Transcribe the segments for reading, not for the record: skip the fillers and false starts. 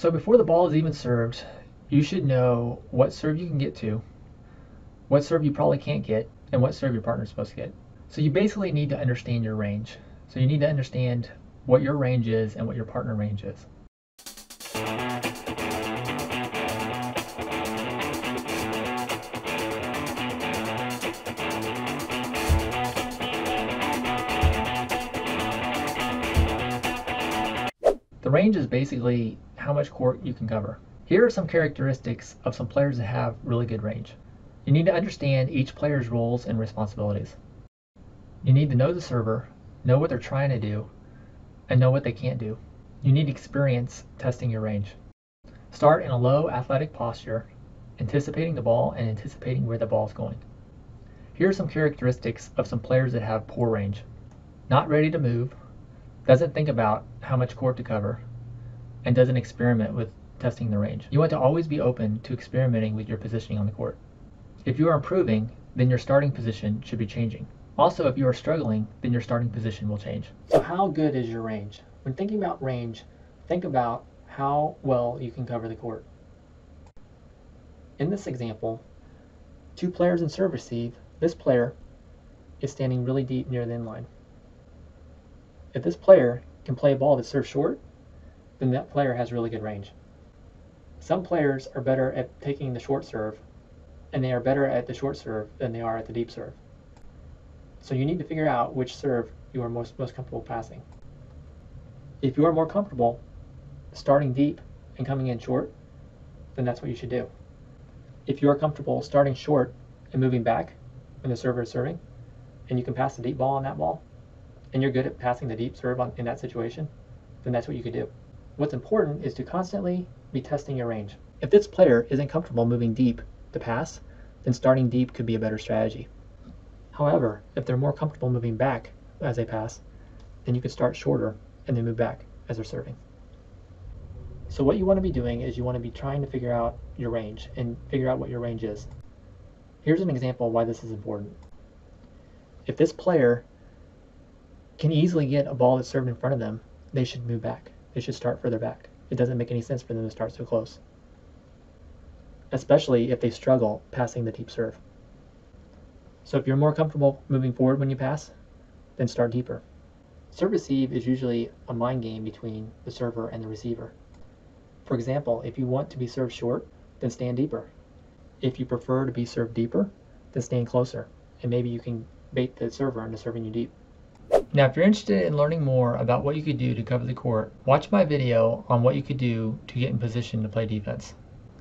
So before the ball is even served, you should know what serve you can get to, what serve you probably can't get, and what serve your partner's supposed to get. So you basically need to understand your range. So you need to understand what your range is and what your partner range is. The range is basically how much court you can cover. Here are some characteristics of some players that have really good range. You need to understand each player's roles and responsibilities. You need to know the server, know what they're trying to do, and know what they can't do. You need experience testing your range. Start in a low athletic posture, anticipating the ball and anticipating where the ball is going. Here are some characteristics of some players that have poor range. Not ready to move, doesn't think about how much court to cover, and doesn't experiment with testing the range. You want to always be open to experimenting with your positioning on the court. If you are improving, then your starting position should be changing. Also, if you are struggling, then your starting position will change. So how good is your range? When thinking about range, think about how well you can cover the court. In this example, two players in serve receive. This player is standing really deep near the end line. If this player can play a ball that serves short, then that player has really good range. Some players are better at taking the short serve, and they are better at the short serve than they are at the deep serve. So you need to figure out which serve you are most comfortable passing. If you are more comfortable starting deep and coming in short, then that's what you should do. If you are comfortable starting short and moving back when the server is serving, and you can pass the deep ball on that ball, and you're good at passing the deep serve in that situation, then that's what you could do. What's important is to constantly be testing your range. If this player isn't comfortable moving deep to pass, then starting deep could be a better strategy. However, if they're more comfortable moving back as they pass, then you could start shorter and then move back as they're serving. So what you want to be doing is you want to be trying to figure out your range and figure out what your range is. Here's an example of why this is important. If this player can easily get a ball that's served in front of them, they should move back. They should start further back. It doesn't make any sense for them to start so close, especially if they struggle passing the deep serve. So if you're more comfortable moving forward when you pass, then start deeper. Serve receive is usually a mind game between the server and the receiver. For example, if you want to be served short, then stand deeper. If you prefer to be served deeper, then stand closer, and maybe you can bait the server into serving you deep. Now, if you're interested in learning more about what you could do to cover the court, watch my video on what you could do to get in position to play defense.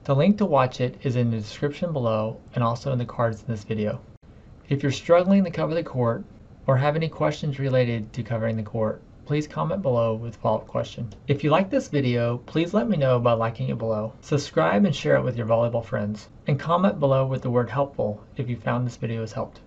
The link to watch it is in the description below and also in the cards in this video. If you're struggling to cover the court or have any questions related to covering the court, please comment below with a follow-up question. If you like this video, please let me know by liking it below. Subscribe and share it with your volleyball friends. And comment below with the word helpful if you found this video has helped.